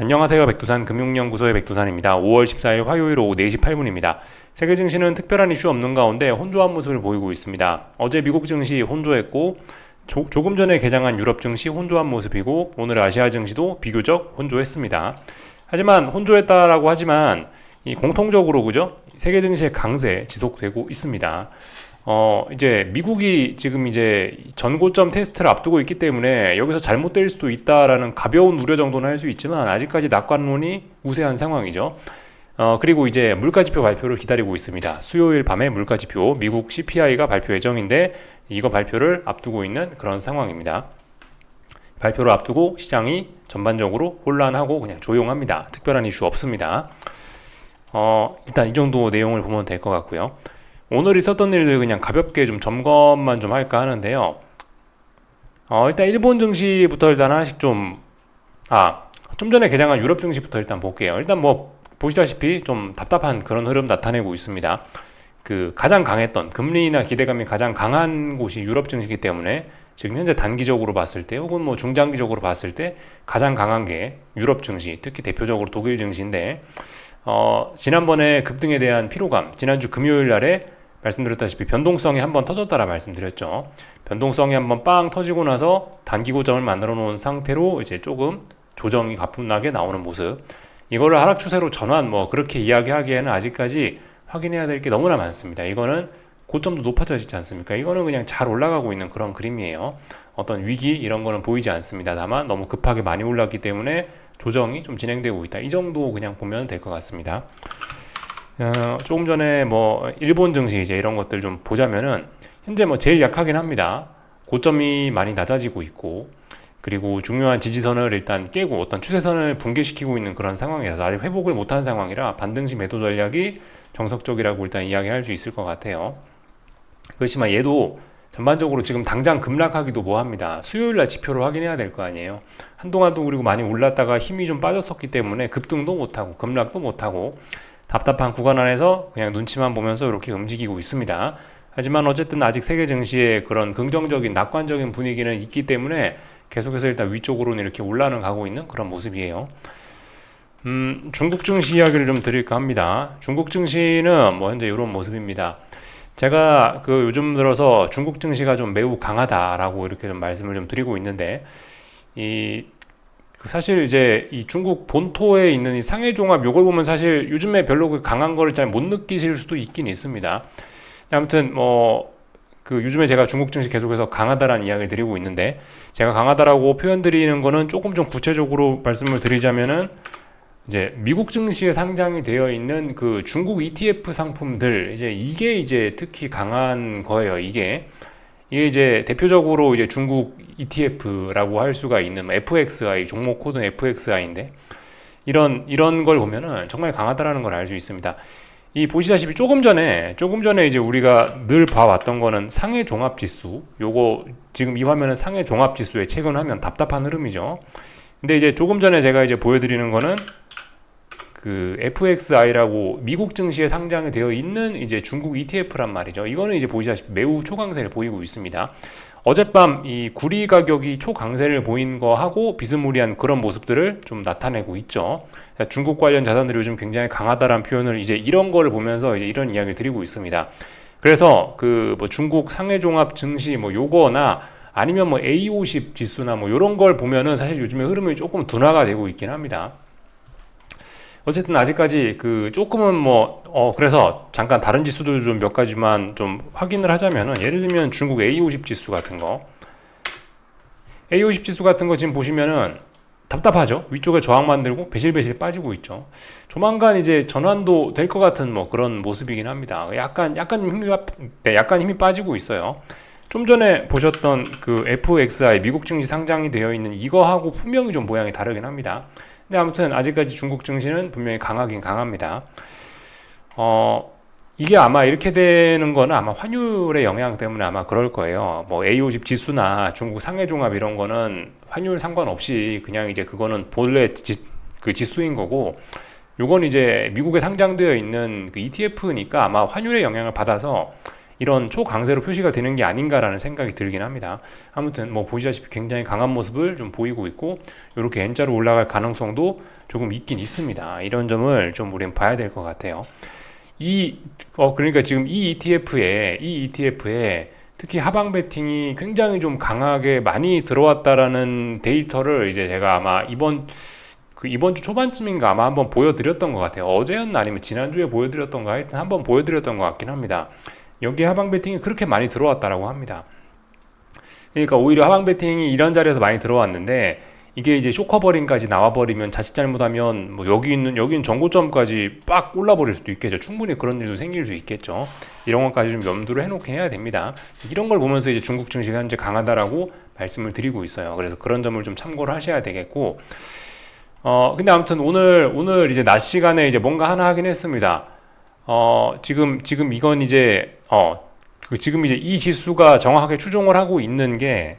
안녕하세요. 백두산 금융연구소의 백두산입니다. 5월 14일 화요일 오후 4시 8분입니다. 세계 증시는 특별한 이슈 없는 가운데 혼조한 모습을 보이고 있습니다. 어제 미국 증시 혼조했고 조금 전에 개장한 유럽 증시 혼조한 모습이고 오늘 아시아 증시도 비교적 혼조했습니다. 하지만 혼조했다라고 하지만 이 공통적으로 그죠? 세계 증시의 강세 지속되고 있습니다. 이제 미국이 지금 이제 전고점 테스트를 앞두고 있기 때문에 여기서 잘못될 수도 있다라는 가벼운 우려 정도는 할 수 있지만 아직까지 낙관론이 우세한 상황이죠. 그리고 이제 물가지표 발표를 기다리고 있습니다. 수요일 밤에 물가지표 미국 CPI가 발표 예정인데 이거 발표를 앞두고 있는 그런 상황입니다. 발표를 앞두고 시장이 전반적으로 혼란하고 그냥 조용합니다. 특별한 이슈 없습니다. 일단 이 정도 내용을 보면 될 것 같고요. 오늘 있었던 일들 그냥 가볍게 좀 점검만 좀 할까 하는데요. 일단 일본 증시부터 일단 하나씩 좀 전에 개장한 유럽 증시부터 일단 볼게요. 일단 뭐 보시다시피 좀 답답한 그런 흐름 나타내고 있습니다. 그 가장 강했던 금리나 기대감이 가장 강한 곳이 유럽 증시이기 때문에 지금 현재 단기적으로 봤을 때 혹은 뭐 중장기적으로 봤을 때 가장 강한 게 유럽 증시, 특히 대표적으로 독일 증시인데 지난번에 급등에 대한 피로감, 지난주 금요일 날에 말씀드렸다시피 변동성이 한번 터졌다라 말씀드렸죠. 변동성이 한번 빵 터지고 나서 단기 고점을 만들어 놓은 상태로 이제 조금 조정이 가뿐하게 나오는 모습. 이거를 하락 추세로 전환 그렇게 이야기하기에는 아직까지 확인해야 될 게 너무나 많습니다. 이거는 고점도 높아지지 않습니까? 이거는 그냥 잘 올라가고 있는 그런 그림이에요. 어떤 위기 이런 거는 보이지 않습니다. 다만 너무 급하게 많이 올랐기 때문에 조정이 좀 진행되고 있다. 이 정도 그냥 보면 될 것 같습니다. 조금 전에 일본 증시 이제 이런 것들 좀 보자면은 현재 제일 약하긴 합니다. 고점이 많이 낮아지고 있고 그리고 중요한 지지선을 일단 깨고 어떤 추세선을 붕괴시키고 있는 그런 상황이라서 아직 회복을 못한 상황이라 반등시 매도 전략이 정석적이라고 일단 이야기할 수 있을 것 같아요. 그렇지만 얘도 전반적으로 지금 당장 급락하기도 뭐합니다. 수요일날 지표를 확인해야 될 거 아니에요. 한동안도 그리고 많이 올랐다가 힘이 좀 빠졌었기 때문에 급등도 못하고 급락도 못하고 답답한 구간 안에서 그냥 눈치만 보면서 이렇게 움직이고 있습니다. 하지만 어쨌든 아직 세계 증시의 그런 긍정적인 낙관적인 분위기는 있기 때문에 계속해서 일단 위쪽으로는 이렇게 올라는 가고 있는 그런 모습이에요. 중국 증시 이야기를 좀 드릴까 합니다. 중국 증시는 현재 이런 모습입니다. 제가 요즘 들어서 중국 증시가 좀 매우 강하다라고 이렇게 좀 말씀을 좀 드리고 있는데 사실 이제 이 중국 본토에 있는 이 상해종합 요걸 보면 사실 요즘에 별로 강한 거를 잘 못 느끼실 수도 있긴 있습니다. 아무튼 요즘에 제가 중국 증시 계속해서 강하다라는 이야기를 드리고 있는데 제가 강하다라고 표현 드리는 거는 조금 좀 구체적으로 말씀을 드리자면은 이제 미국 증시에 상장이 되어 있는 그 중국 ETF 상품들 이게 이제 특히 강한 거예요. 이게 이제 대표적으로 이제 중국 ETF라고 할 수가 있는 FXI 종목 코드는 FXI인데 이런 걸 보면은 정말 강하다라는 걸 알 수 있습니다. 이 보시다시피 조금 전에 이제 우리가 늘 봐왔던 거는 상해 종합 지수. 요거 지금 이 화면은 상해 종합 지수에 체결하면 답답한 흐름이죠. 근데 이제 조금 전에 제가 이제 보여드리는 거는 그 FXI라고 미국 증시에 상장이 되어 있는 이제 중국 ETF란 말이죠. 이거는 이제 보시다시피 매우 초강세를 보이고 있습니다. 어젯밤 이 구리 가격이 초강세를 보인 거하고 비스무리한 그런 모습들을 좀 나타내고 있죠. 중국 관련 자산들이 요즘 굉장히 강하다라는 표현을 이제 이런 거를 보면서 이제 이런 이야기를 드리고 있습니다. 그래서 중국 상해종합 증시 요거나 아니면 A50 지수나 요런 걸 보면은 사실 요즘에 흐름이 조금 둔화가 되고 있긴 합니다. 어쨌든 아직까지 조금은 그래서 잠깐 다른 지수들 좀 몇 가지만 좀 확인을 하자면은 예를 들면 중국 A50 지수 같은 거 A50 지수 같은 거 지금 보시면은 답답하죠. 위쪽에 저항 만들고 배실배실 빠지고 있죠. 조만간 이제 전환도 될 것 같은 그런 모습이긴 합니다. 약간 힘이 빠지고 있어요. 좀 전에 보셨던 그 FXI 미국 증시 상장이 되어 있는 이거하고 분명히 좀 모양이 다르긴 합니다. 근데 아무튼 아직까지 중국 증시는 분명히 강하긴 강합니다. 이게 아마 이렇게 되는 거는 아마 환율의 영향 때문에 아마 그럴 거예요. A50 지수나 중국 상해종합 이런 거는 환율 상관없이 그냥 이제 그거는 본래 그 지수인 거고 요건 이제 미국에 상장되어 있는 그 ETF니까 아마 환율의 영향을 받아서 이런 초강세로 표시가 되는 게 아닌가라는 생각이 들긴 합니다. 아무튼 뭐 보시다시피 굉장히 강한 모습을 좀 보이고 있고 이렇게 N자로 올라갈 가능성도 조금 있긴 있습니다. 이런 점을 좀 우리는 봐야 될 것 같아요. 그러니까 지금 이 ETF에 특히 하방 베팅이 굉장히 좀 강하게 많이 들어왔다라는 데이터를 이제 제가 아마 이번 주 초반쯤인가 아마 한번 보여드렸던 것 같아요. 어제였나 아니면 지난주에 보여드렸던가 하여튼 한번 보여드렸던 것 같긴 합니다. 여기에 하방 베팅이 그렇게 많이 들어왔다라고 합니다. 그러니까 오히려 하방 베팅이 이런 자리에서 많이 들어왔는데 이게 이제 쇼커버링까지 나와버리면 자칫 잘못하면 뭐 여기는 전고점까지 빡 올라버릴 수도 있겠죠. 충분히 그런 일도 생길 수 있겠죠. 이런 것까지 좀 염두를 해놓게 해야 됩니다. 이런 걸 보면서 이제 중국 증시가 현재 강하다라고 말씀을 드리고 있어요. 그래서 그런 점을 좀 참고를 하셔야 되겠고, 근데 아무튼 오늘 이제 낮 시간에 이제 뭔가 하나 하긴 했습니다. 지금 이건 이제 지금 이제 이 지수가 정확하게 추종을 하고 있는 게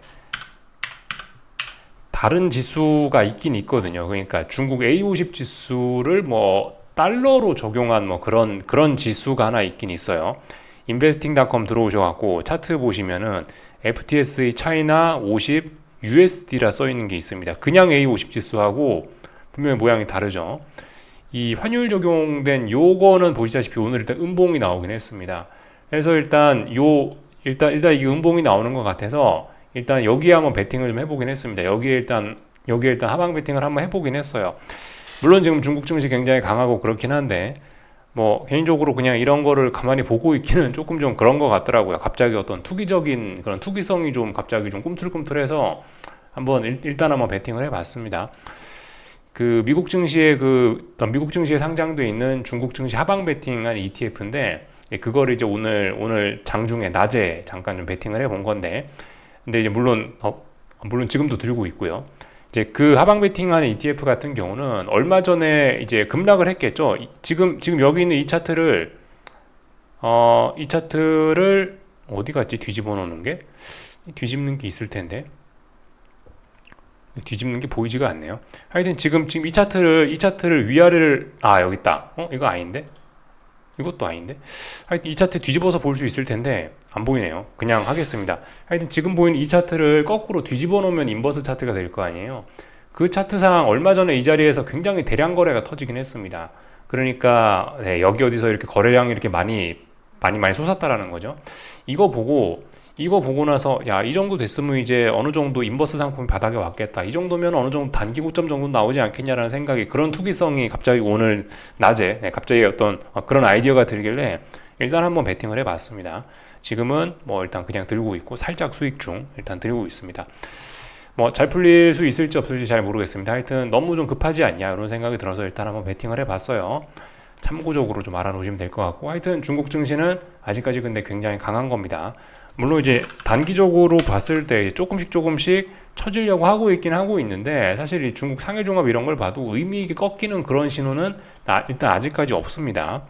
다른 지수가 있긴 있거든요. 그러니까 중국 A50 지수를 뭐 달러로 적용한 뭐 그런 지수가 하나 있긴 있어요. investing.com 들어오셔갖고 차트 보시면은 FTSE 차이나 50 USD라 써 있는 게 있습니다. 그냥 A50 지수하고 분명히 모양이 다르죠. 이 환율 적용된 요거는 보시다시피 오늘 일단 음봉이 나오긴 했습니다. 그래서 일단 이게 음봉이 나오는 것 같아서 일단 여기에 한번 베팅을 좀 해보긴 했습니다. 여기에 일단 하방 베팅을 한번 해보긴 했어요. 물론 지금 중국 증시 굉장히 강하고 그렇긴 한데 뭐 개인적으로 그냥 이런 거를 가만히 보고 있기는 조금 좀 그런 것 같더라고요. 갑자기 어떤 투기적인 그런 투기성이 좀 갑자기 좀 꿈틀꿈틀해서 일단 한번 베팅을 해봤습니다. 미국 증시에 상장돼 있는 중국 증시 하방 베팅한 ETF인데 그거를 이제 오늘 장중에 낮에 잠깐 좀 베팅을 해본 건데. 근데 이제 물론 지금도 들고 있고요. 이제 그 하방 베팅하는 ETF 같은 경우는 얼마 전에 이제 급락을 했겠죠. 지금 여기 있는 이 차트를 어디 갔지? 뒤집어 놓는 게 뒤집는 게 있을 텐데 뒤집는 게 보이지가 않네요. 하여튼 지금 이 차트를 위아래를 여기 있다. 이거 아닌데? 이것도 아닌데? 하여튼 이 차트 뒤집어서 볼 수 있을 텐데 안 보이네요. 그냥 하겠습니다. 하여튼 지금 보이는 이 차트를 거꾸로 뒤집어 놓으면 인버스 차트가 될 거 아니에요. 그 차트상 얼마 전에 이 자리에서 굉장히 대량 거래가 터지긴 했습니다. 그러니까 여기 어디서 이렇게 거래량이 이렇게 많이 솟았다라는 거죠. 이거 보고 나서 이 정도 됐으면 이제 어느 정도 인버스 상품이 바닥에 왔겠다. 이 정도면 어느 정도 단기 고점 정도 나오지 않겠냐라는 생각이 그런 투기성이 갑자기 오늘 낮에 갑자기 어떤 그런 아이디어가 들길래 일단 한번 베팅을 해봤습니다. 지금은 뭐 일단 그냥 들고 있고 살짝 수익 중 일단 들고 있습니다. 뭐 잘 풀릴 수 있을지 없을지 잘 모르겠습니다. 하여튼 너무 좀 급하지 않냐 이런 생각이 들어서 일단 한번 베팅을 해봤어요. 참고적으로 좀 알아놓으시면 될 것 같고 하여튼 중국 증시는 아직까지 근데 굉장히 강한 겁니다. 물론 이제 단기적으로 봤을 때 조금씩 쳐지려고 하고 있는데 사실 이 중국 상해종합 이런 걸 봐도 의미 있게 꺾이는 그런 신호는 일단 아직까지 없습니다.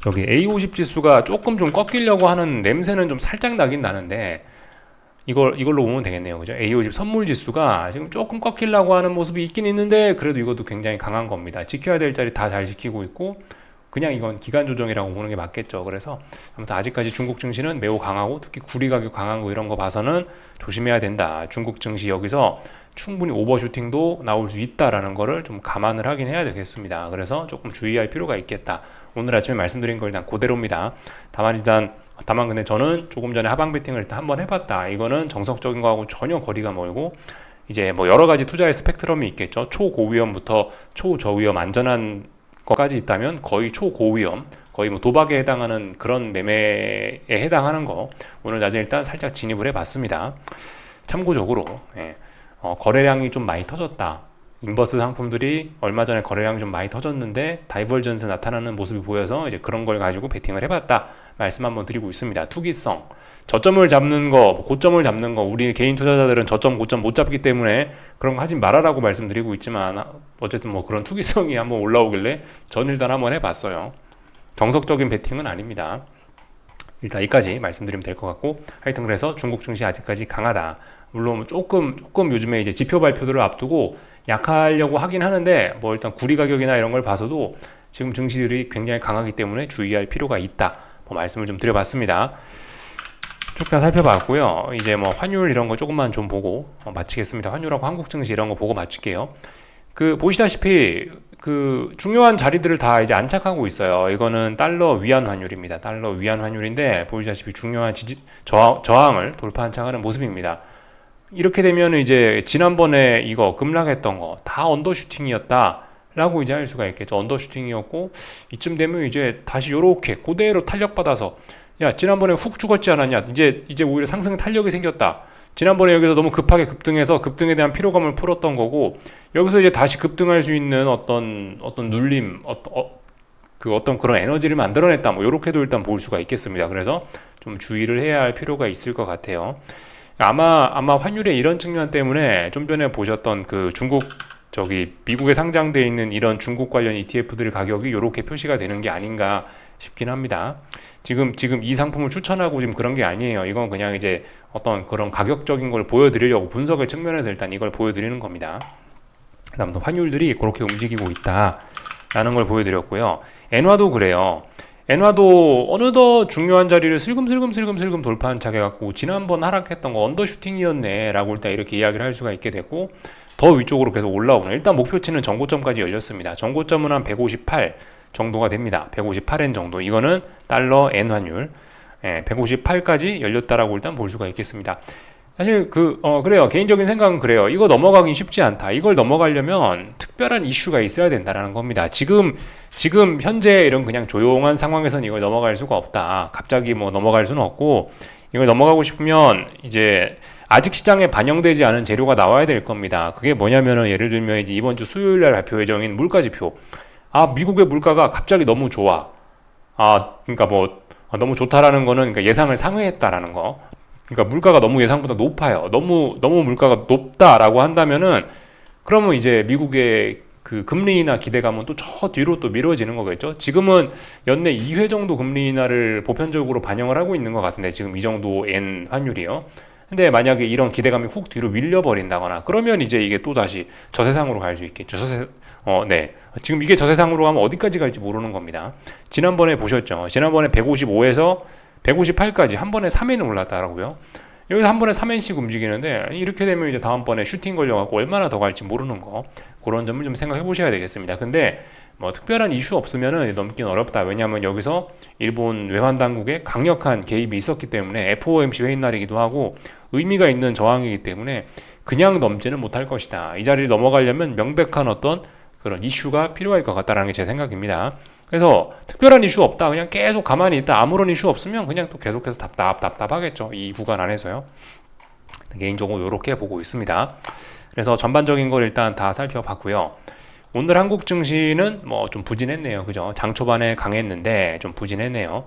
여기 A50 지수가 조금 좀 꺾이려고 하는 냄새는 좀 살짝 나긴 나는데 이걸로 보면 되겠네요. 그죠? A50 선물 지수가 지금 조금 꺾이려고 하는 모습이 있긴 있는데 그래도 이것도 굉장히 강한 겁니다. 지켜야 될 자리 다 잘 지키고 있고 그냥 이건 기간 조정이라고 보는 게 맞겠죠. 그래서 아무튼 아직까지 중국 증시는 매우 강하고 특히 구리 가격 강한 거 이런 거 봐서는 조심해야 된다. 중국 증시 여기서 충분히 오버슈팅도 나올 수 있다라는 거를 좀 감안을 하긴 해야 되겠습니다. 그래서 조금 주의할 필요가 있겠다. 오늘 아침에 말씀드린 거 일단 그대로입니다. 다만 근데 저는 조금 전에 하방 베팅을 일단 한번 해봤다. 이거는 정석적인 거하고 전혀 거리가 멀고 이제 뭐 여러 가지 투자의 스펙트럼이 있겠죠. 초고위험부터 초저위험 안전한 거까지 있다면 거의 초고위험, 거의 뭐 도박에 해당하는 그런 매매에 해당하는 거 오늘 낮에 일단 살짝 진입을 해봤습니다. 참고적으로 거래량이 좀 많이 터졌다. 인버스 상품들이 얼마 전에 거래량이 좀 많이 터졌는데 다이버전스 나타나는 모습이 보여서 이제 그런 걸 가지고 베팅을 해봤다. 말씀 한번 드리고 있습니다. 투기성, 저점을 잡는 거, 고점을 잡는 거, 우리 개인 투자자들은 저점, 고점 못 잡기 때문에 그런 거 하지 말아라고 말씀드리고 있지만 어쨌든 뭐 그런 투기성이 한번 올라오길래 전 일단 한번 해봤어요. 정석적인 베팅은 아닙니다. 일단 여기까지 말씀드리면 될 것 같고 하여튼 그래서 중국 증시 아직까지 강하다. 물론 조금 요즘에 이제 지표 발표들을 앞두고 약하려고 하긴 하는데 뭐 일단 구리 가격이나 이런 걸 봐서도 지금 증시들이 굉장히 강하기 때문에 주의할 필요가 있다. 뭐 말씀을 좀 드려봤습니다. 쭉 다 살펴봤고요. 이제 뭐 환율 이런 거 조금만 좀 보고 마치겠습니다. 환율하고 한국 증시 이런 거 보고 마칠게요. 보시다시피 중요한 자리들을 다 이제 안착하고 있어요. 이거는 달러 위안 환율입니다. 달러 위안 환율인데 보시다시피 중요한 저항을 돌파 안착하는 모습입니다. 이렇게 되면 이제 지난번에 이거 급락했던 거 다 언더슈팅이었다 라고 이제 할 수가 있겠죠. 언더슈팅이었고 이쯤 되면 이제 다시 요렇게 그대로 탄력받아서 야 지난번에 훅 죽었지 않았냐, 이제 오히려 상승 탄력이 생겼다. 지난번에 여기서 너무 급하게 급등해서 급등에 대한 피로감을 풀었던 거고, 여기서 이제 다시 급등할 수 있는 어떤 눌림, 어떤 그런 에너지를 만들어냈다. 뭐 요렇게도 일단 볼 수가 있겠습니다. 그래서 좀 주의를 해야 할 필요가 있을 것 같아요. 아마 환율의 이런 측면 때문에 좀 전에 보셨던 미국에 상장되어 있는 이런 중국 관련 ETF들 가격이 이렇게 표시가 되는 게 아닌가 싶긴 합니다. 지금 이 상품을 추천하고 지금 그런 게 아니에요. 이건 그냥 이제 어떤 그런 가격적인 걸 보여드리려고 분석의 측면에서 일단 이걸 보여드리는 겁니다. 그다음 또 환율들이 그렇게 움직이고 있다라는 걸 보여드렸고요. 엔화도 그래요. 엔화도 어느덧 중요한 자리를 슬금슬금 돌파한 척 해갖고 지난번 하락했던 거 언더슈팅이었네 라고 일단 이렇게 이야기를 할 수가 있게 됐고, 더 위쪽으로 계속 올라오는, 일단 목표치는 전고점까지 열렸습니다. 전고점은 한 158 정도가 됩니다. 158엔 정도. 이거는 달러 엔 환율 158까지 열렸다라고 일단 볼 수가 있겠습니다. 사실 그래요. 개인적인 생각은 그래요. 이거 넘어가긴 쉽지 않다. 이걸 넘어가려면 특별한 이슈가 있어야 된다라는 겁니다. 지금 현재 이런 그냥 조용한 상황에서는 이걸 넘어갈 수가 없다. 갑자기 뭐 넘어갈 수는 없고, 이걸 넘어가고 싶으면 이제 아직 시장에 반영되지 않은 재료가 나와야 될 겁니다. 그게 뭐냐면은 예를 들면 이제 이번 주 수요일 날 발표 예정인 물가지표. 미국의 물가가 갑자기 너무 좋아. 그러니까 너무 좋다라는 거는 그러니까 예상을 상회했다라는 거. 그러니까 물가가 너무 예상보다 높아요. 너무 물가가 높다라고 한다면은 그러면 이제 미국의 금리 인하 기대감은 또 저 뒤로 또 미뤄지는 거겠죠. 지금은 연내 2회 정도 금리 인하를 보편적으로 반영을 하고 있는 것 같은데, 지금 이 정도 엔 환율이요. 근데 만약에 이런 기대감이 훅 뒤로 밀려버린다거나 그러면 이제 이게 또 다시 저세상으로 갈 수 있겠죠. 네. 지금 이게 저세상으로 가면 어디까지 갈지 모르는 겁니다. 지난번에 보셨죠. 지난번에 155에서 158까지 한 번에 3엔이 올랐다라고요. 여기서 한 번에 3엔씩 움직이는데, 이렇게 되면 이제 다음번에 슈팅 걸려갖고 얼마나 더 갈지 모르는 거, 그런 점을 좀 생각해 보셔야 되겠습니다. 근데 뭐 특별한 이슈 없으면은 넘기는 어렵다. 왜냐하면 여기서 일본 외환 당국의 강력한 개입이 있었기 때문에, FOMC 회의 날이기도 하고 의미가 있는 저항이기 때문에 그냥 넘지는 못할 것이다. 이 자리를 넘어가려면 명백한 어떤 그런 이슈가 필요할 것 같다라는 게 제 생각입니다. 그래서 특별한 이슈 없다, 그냥 계속 가만히 있다, 아무런 이슈 없으면 그냥 또 계속해서 답답하겠죠. 이 구간 안에서요. 개인적으로 이렇게 보고 있습니다. 그래서 전반적인 걸 일단 다 살펴봤고요. 오늘 한국 증시는 뭐 좀 부진했네요. 그죠? 장 초반에 강했는데 좀 부진했네요.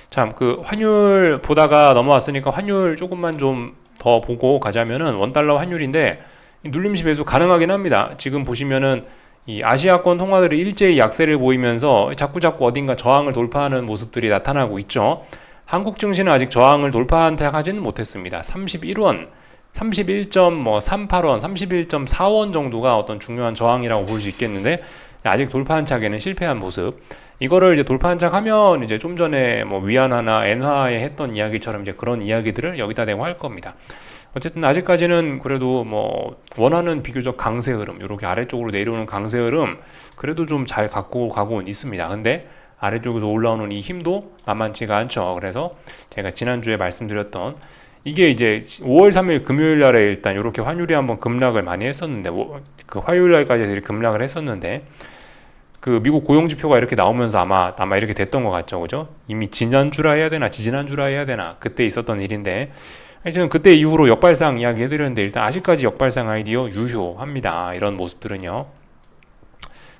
참, 환율 보다가 넘어왔으니까 환율 조금만 좀 더 보고 가자면은 원달러 환율인데 눌림시 배수 가능하긴 합니다. 지금 보시면은 이 아시아권 통화들이 일제히 약세를 보이면서 자꾸 어딘가 저항을 돌파하는 모습들이 나타나고 있죠. 한국 증시는 아직 저항을 돌파하지는 못했습니다. 31원, 31.38원, 31.4원 정도가 어떤 중요한 저항이라고 볼 수 있겠는데, 아직 돌파한 착에는 실패한 모습. 이거를 이제 돌파한 착하면 이제 좀 전에 뭐 위안화나 엔화에 했던 이야기처럼 이제 그런 이야기들을 여기다 대고 할 겁니다. 어쨌든 아직까지는 그래도 뭐 원하는 비교적 강세 흐름, 이렇게 아래쪽으로 내려오는 강세 흐름 그래도 좀 잘 갖고 가고는 있습니다. 근데 아래쪽에서 올라오는 이 힘도 만만치가 않죠. 그래서 제가 지난주에 말씀드렸던 이게 이제 5월 3일 금요일 날에 일단 이렇게 환율이 한번 급락을 많이 했었는데, 화요일 날까지 이렇게 급락을 했었는데, 미국 고용지표가 이렇게 나오면서 아마 이렇게 됐던 것 같죠. 그죠? 이미 지난주라 해야 되나 지지난주라 해야 되나 그때 있었던 일인데, 지금 그때 이후로 역발상 이야기 해드렸는데, 일단 아직까지 역발상 아이디어 유효합니다. 이런 모습들은요.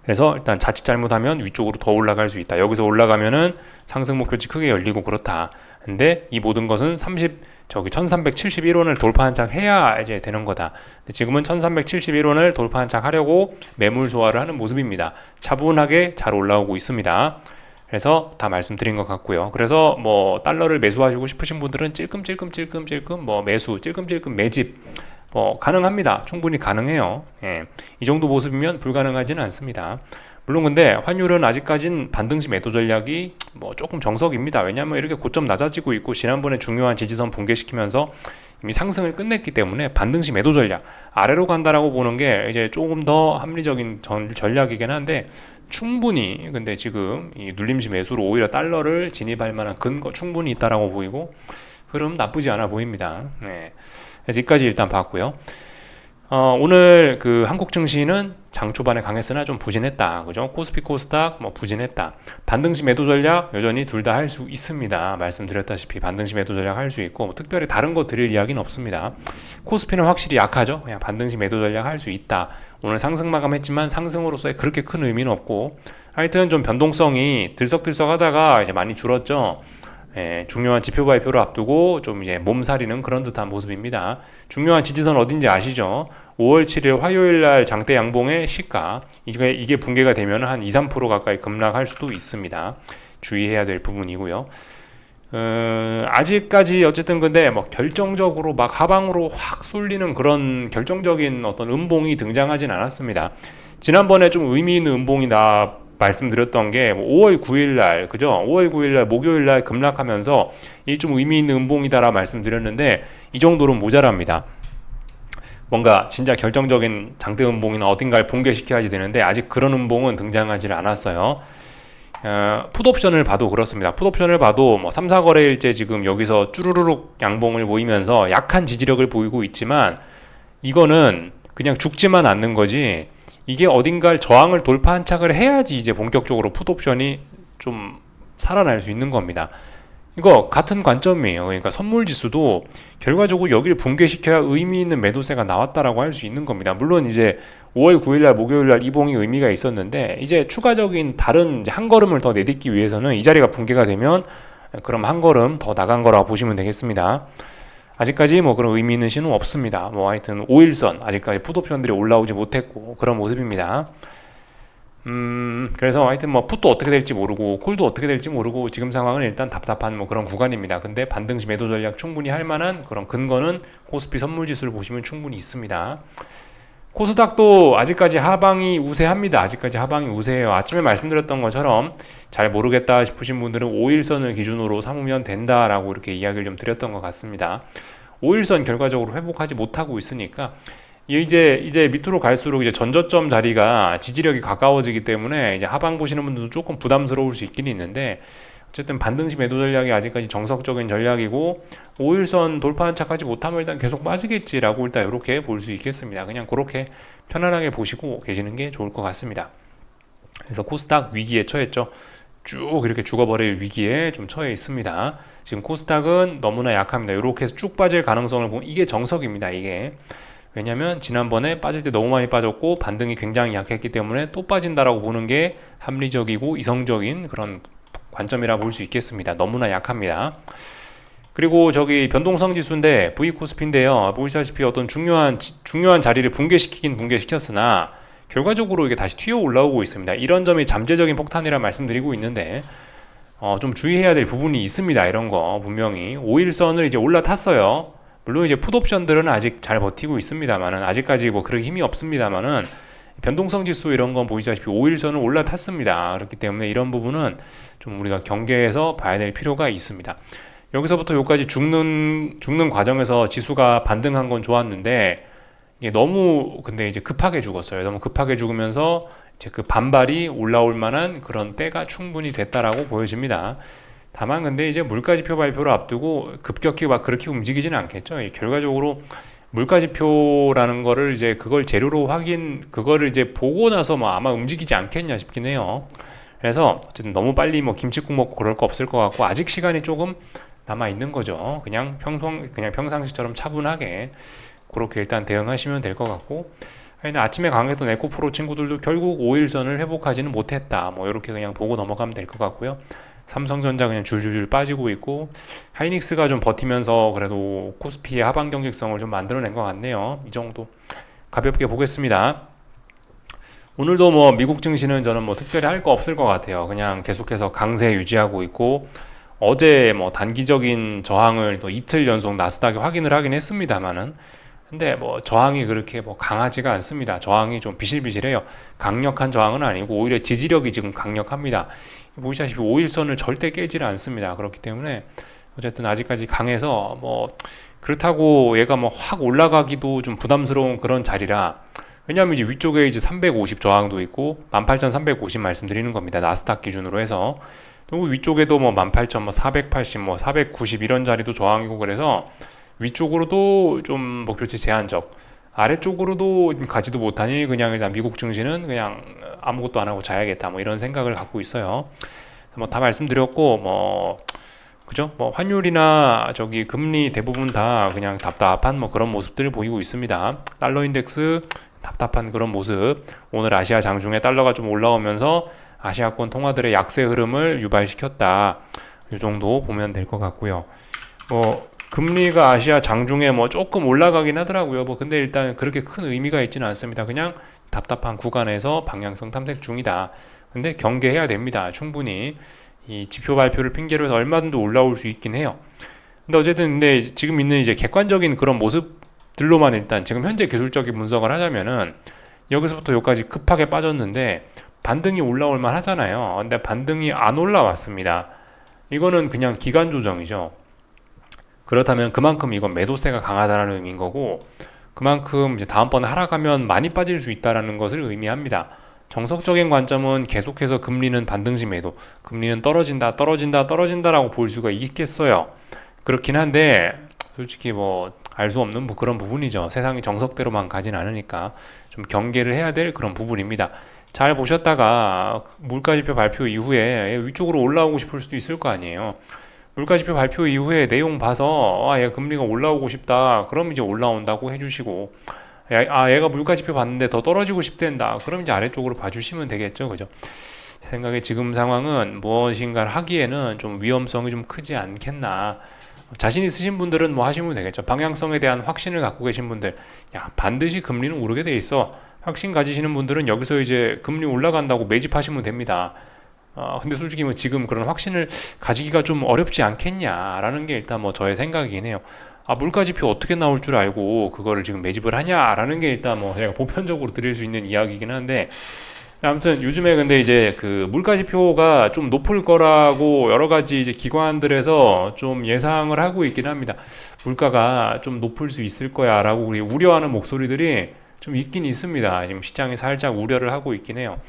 그래서 일단 자칫 잘못하면 위쪽으로 더 올라갈 수 있다. 여기서 올라가면은 상승 목표치 크게 열리고 그렇다. 근데 이 모든 것은 1371원을 돌파한 척 해야 이제 되는 거다. 근데 지금은 1371원을 돌파한 척 하려고 매물 소화를 하는 모습입니다. 차분하게 잘 올라오고 있습니다. 그래서 다 말씀드린 것 같고요. 그래서 뭐 달러를 매수하시고 싶으신 분들은 찔끔찔끔 뭐 매수, 찔끔찔끔 매집 가능합니다. 충분히 가능해요. 이 정도 모습이면 불가능하지는 않습니다. 물론 근데 환율은 아직까진 반등시 매도 전략이 뭐 조금 정석입니다. 왜냐하면 이렇게 고점 낮아지고 있고 지난번에 중요한 지지선 붕괴시키면서 이미 상승을 끝냈기 때문에 반등시 매도 전략 아래로 간다라고 보는 게 이제 조금 더 합리적인 전략이긴 한데, 충분히 근데 지금 이 눌림시 매수로 오히려 달러를 진입할 만한 근거 충분히 있다라고 보이고 흐름 나쁘지 않아 보입니다. 네. 그래서 여기까지 일단 봤고요. 오늘 그 한국 증시는 장 초반에 강했으나 좀 부진했다. 그죠? 코스피 코스닥 뭐 부진했다. 반등시 매도 전략 여전히 둘 다 할 수 있습니다. 말씀드렸다시피 반등시 매도 전략 할 수 있고 뭐 특별히 다른 거 드릴 이야기는 없습니다. 코스피는 확실히 약하죠. 그냥 반등시 매도 전략 할 수 있다. 오늘 상승 마감했지만 상승으로서의 그렇게 큰 의미는 없고, 하여튼 좀 변동성이 들썩들썩 하다가 이제 많이 줄었죠. 예, 중요한 지표 발표를 앞두고 좀 이제 몸살이는 그런 듯한 모습입니다. 중요한 지지선 어딘지 아시죠? 5월 7일 화요일 날 장대 양봉의 시가, 이게 붕괴가 되면 한 2, 3% 가까이 급락할 수도 있습니다. 주의해야 될 부분이고요. 아직까지 어쨌든 근데 뭐 결정적으로 막 하방으로 확 쏠리는 그런 결정적인 어떤 음봉이 등장하진 않았습니다. 지난번에 좀 의미 있는 음봉이 말씀드렸던 게 5월 9일 날, 그죠? 5월 9일 날 목요일 날 급락하면서 이 좀 의미 있는 음봉이다라 말씀드렸는데, 이 정도로 모자랍니다. 뭔가 진짜 결정적인 장대 음봉이나 어딘가를 붕괴시켜야지 되는데 아직 그런 음봉은 등장하지 않았어요. 풋옵션을 봐도 그렇습니다. 풋옵션을 봐도 뭐 3, 4거래일째 지금 여기서 쭈루루룩 양봉을 보이면서 약한 지지력을 보이고 있지만, 이거는 그냥 죽지만 않는 거지, 이게 어딘가를 저항을 돌파 한착을 해야지 이제 본격적으로 풋옵션이 좀 살아날 수 있는 겁니다. 이거 같은 관점이에요. 그러니까 선물 지수도 결과적으로 여기를 붕괴시켜야 의미 있는 매도세가 나왔다라고 할 수 있는 겁니다. 물론 이제 5월 9일날 목요일날 이봉이 의미가 있었는데, 이제 추가적인 다른 이제 한 걸음을 더 내딛기 위해서는 이 자리가 붕괴가 되면 그럼 한 걸음 더 나간 거라고 보시면 되겠습니다. 아직까지 뭐 그런 의미 있는 신호 없습니다. 뭐 하여튼 5일선 아직까지 풋옵션들이 올라오지 못했고 그런 모습입니다. 그래서 하여튼 뭐 풋도 어떻게 될지 모르고 콜도 어떻게 될지 모르고 지금 상황은 일단 답답한 뭐 그런 구간입니다. 근데 반등시 매도 전략 충분히 할 만한 그런 근거는 코스피 선물지수를 보시면 충분히 있습니다. 코스닥도 아직까지 하방이 우세합니다. 아직까지 하방이 우세해요. 아침에 말씀드렸던 것처럼 잘 모르겠다 싶으신 분들은 5일선을 기준으로 삼으면 된다라고 이렇게 이야기를 좀 드렸던 것 같습니다. 5일선 결과적으로 회복하지 못하고 있으니까 이제 밑으로 갈수록 이제 전저점 자리가 지지력이 가까워지기 때문에 이제 하방 보시는 분들도 조금 부담스러울 수 있긴 있는데, 어쨌든 반등시 매도 전략이 아직까지 정석적인 전략이고 5일선 돌파 한착하지 못하면 일단 계속 빠지겠지라고 일단 이렇게 볼 수 있겠습니다. 그냥 그렇게 편안하게 보시고 계시는 게 좋을 것 같습니다. 그래서 코스닥 위기에 처했죠. 쭉 이렇게 죽어버릴 위기에 좀 처해 있습니다. 지금 코스닥은 너무나 약합니다. 이렇게 해서 쭉 빠질 가능성을 보면 이게 정석입니다. 이게 왜냐면 지난번에 빠질 때 너무 많이 빠졌고 반등이 굉장히 약했기 때문에 또 빠진다라고 보는 게 합리적이고 이성적인 그런 관점이라 볼 수 있겠습니다. 너무나 약합니다. 그리고 저기 변동성 지수인데 V코스피인데요. 보시다시피 어떤 중요한 자리를 붕괴시키긴 붕괴시켰으나 결과적으로 이게 다시 튀어 올라오고 있습니다. 이런 점이 잠재적인 폭탄이라 말씀드리고 있는데 좀 주의해야 될 부분이 있습니다. 이런 거 분명히 5일선을 이제 올라탔어요. 물론 이제 풋옵션들은 아직 잘 버티고 있습니다만은, 아직까지 뭐 그렇게 힘이 없습니다만은, 변동성 지수 이런 건 보시다시피 5일선을 올라탔습니다. 그렇기 때문에 이런 부분은 좀 우리가 경계해서 봐야 될 필요가 있습니다. 여기서부터 여기까지 죽는 과정에서 지수가 반등한 건 좋았는데, 이게 너무 근데 이제 급하게 죽었어요. 너무 급하게 죽으면서 이제 그 반발이 올라올 만한 그런 때가 충분히 됐다라고 보여집니다. 다만 근데 이제 물가지표 발표를 앞두고 급격히 막 그렇게 움직이지는 않겠죠. 결과적으로 물가지표라는 거를 이제 그걸 재료로 그거를 이제 보고 나서 뭐 아마 움직이지 않겠냐 싶긴 해요. 그래서 어쨌든 너무 빨리 뭐 김치국 먹고 그럴 거 없을 것 같고 아직 시간이 조금 남아 있는 거죠. 그냥 평상시처럼 차분하게 그렇게 일단 대응하시면 될 것 같고, 아침에 강했던 에코프로 친구들도 결국 5일선을 회복하지는 못했다. 뭐 이렇게 그냥 보고 넘어가면 될 것 같고요. 삼성전자 그냥 줄줄줄 빠지고 있고, 하이닉스가 좀 버티면서 그래도 코스피의 하방 경직성을 좀 만들어낸 것 같네요. 이 정도 가볍게 보겠습니다. 오늘도 뭐 미국 증시는 저는 뭐 특별히 할 거 없을 것 같아요. 그냥 계속해서 강세 유지하고 있고, 어제 뭐 단기적인 저항을 또 이틀 연속 나스닥이 확인을 하긴 했습니다만은, 근데 뭐 저항이 그렇게 뭐 강하지가 않습니다. 저항이 좀 비실비실해요. 강력한 저항은 아니고 오히려 지지력이 지금 강력합니다. 보시다시피 5일선을 절대 깨지를 않습니다. 그렇기 때문에 어쨌든 아직까지 강해서 뭐 그렇다고 얘가 뭐 확 올라가기도 좀 부담스러운 그런 자리라. 왜냐하면 이제 위쪽에 이제 350 저항도 있고 18,350 말씀드리는 겁니다. 나스닥 기준으로 해서. 또 위쪽에도 뭐 18,480, 뭐 490 이런 자리도 저항이고 그래서 위쪽으로도 좀 목표치 제한적, 아래쪽으로도 가지도 못하니 그냥 일단 미국 증시는 그냥 아무것도 안 하고 자야겠다 뭐 이런 생각을 갖고 있어요. 뭐 다 말씀드렸고 뭐 그죠? 뭐 환율이나 저기 금리 대부분 다 그냥 답답한 뭐 그런 모습들을 보이고 있습니다. 달러 인덱스 답답한 그런 모습. 오늘 아시아 장중에 달러가 좀 올라오면서 아시아권 통화들의 약세 흐름을 유발시켰다. 이 정도 보면 될 것 같고요. 뭐 금리가 아시아 장중에 뭐 조금 올라가긴 하더라고요. 뭐 근데 일단 그렇게 큰 의미가 있지는 않습니다. 그냥 답답한 구간에서 방향성 탐색 중이다. 근데 경계해야 됩니다. 충분히 이 지표 발표를 핑계로 해서 얼마든지 올라올 수 있긴 해요. 근데 어쨌든 근데 지금 있는 이제 객관적인 그런 모습들로만 일단 지금 현재 기술적인 분석을 하자면은 여기서부터 여기까지 급하게 빠졌는데 반등이 올라올 만 하잖아요. 근데 반등이 안 올라왔습니다. 이거는 그냥 기간 조정이죠. 그렇다면 그만큼 이건 매도세가 강하다는 의미인 거고, 그만큼 이제 다음번에 하락하면 많이 빠질 수 있다는 것을 의미합니다. 정석적인 관점은 계속해서 금리는 반등시 매도, 금리는 떨어진다라고 볼 수가 있겠어요. 그렇긴 한데 솔직히 뭐 알 수 없는 뭐 그런 부분이죠. 세상이 정석대로만 가진 않으니까 좀 경계를 해야 될 그런 부분입니다. 잘 보셨다가 물가지표 발표 이후에 위쪽으로 올라오고 싶을 수도 있을 거 아니에요. 물가지표 발표 이후에 내용 봐서 얘가 금리가 올라오고 싶다. 그럼 이제 올라온다고 해주시고, 얘가 물가지표 봤는데 더 떨어지고 싶댄다. 그럼 이제 아래쪽으로 봐주시면 되겠죠, 그죠? 제 생각에 지금 상황은 무엇인가를 하기에는 좀 위험성이 좀 크지 않겠나. 자신 있으신 분들은 뭐 하시면 되겠죠. 방향성에 대한 확신을 갖고 계신 분들, 반드시 금리는 오르게 돼 있어. 확신 가지시는 분들은 여기서 이제 금리 올라간다고 매집하시면 됩니다. 근데 솔직히 뭐 지금 그런 확신을 가지기가 좀 어렵지 않겠냐라는 게 일단 뭐 저의 생각이긴 해요. 물가지표 어떻게 나올 줄 알고 그거를 지금 매집을 하냐라는 게 일단 뭐 제가 보편적으로 드릴 수 있는 이야기이긴 한데, 아무튼 요즘에 근데 이제 그 물가지표가 좀 높을 거라고 여러 가지 이제 기관들에서 좀 예상을 하고 있긴 합니다. 물가가 좀 높을 수 있을 거야라고 우리 우려하는 목소리들이 좀 있긴 있습니다. 지금 시장이 살짝 우려를 하고 있긴 해요.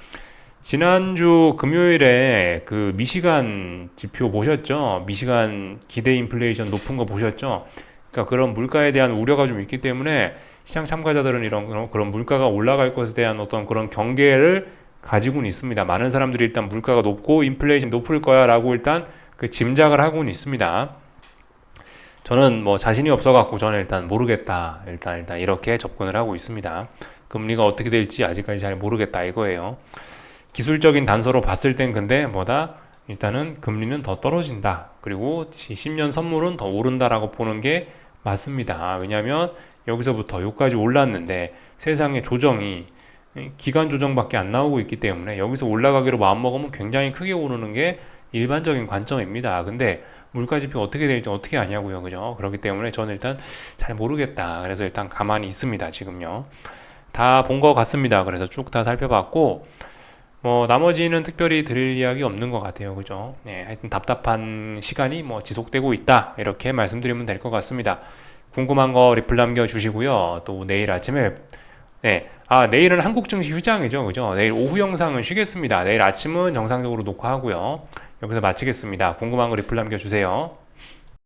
지난주 금요일에 그 미시간 지표 보셨죠? 미시간 기대 인플레이션 높은 거 보셨죠? 그러니까 그런 물가에 대한 우려가 좀 있기 때문에 시장 참가자들은 이런 그런 물가가 올라갈 것에 대한 어떤 그런 경계를 가지고는 있습니다. 많은 사람들이 일단 물가가 높고 인플레이션 높을 거야 라고 일단 그 짐작을 하고는 있습니다. 저는 뭐 자신이 없어갖고 저는 일단 모르겠다. 일단 이렇게 접근을 하고 있습니다. 금리가 어떻게 될지 아직까지 잘 모르겠다 이거예요. 기술적인 단서로 봤을 땐 근데 뭐다? 일단은 금리는 더 떨어진다. 그리고 10년 선물은 더 오른다라고 보는 게 맞습니다. 왜냐하면 여기서부터 여기까지 올랐는데 세상의 조정이 기간 조정밖에 안 나오고 있기 때문에 여기서 올라가기로 마음먹으면 굉장히 크게 오르는 게 일반적인 관점입니다. 근데 물가지표 어떻게 될지 어떻게 아냐고요, 그죠? 그렇기 때문에 저는 일단 잘 모르겠다. 그래서 일단 가만히 있습니다, 지금요. 다 본 것 같습니다. 그래서 쭉 다 살펴봤고, 뭐 나머지는 특별히 드릴 이야기 없는 것 같아요, 그죠? 네, 하여튼 답답한 시간이 뭐 지속되고 있다 이렇게 말씀드리면 될 것 같습니다. 궁금한 거 리플 남겨주시고요. 또 내일 아침에 내일은 한국 증시 휴장이죠, 그죠? 내일 오후 영상은 쉬겠습니다. 내일 아침은 정상적으로 녹화하고요. 여기서 마치겠습니다. 궁금한 거 리플 남겨주세요.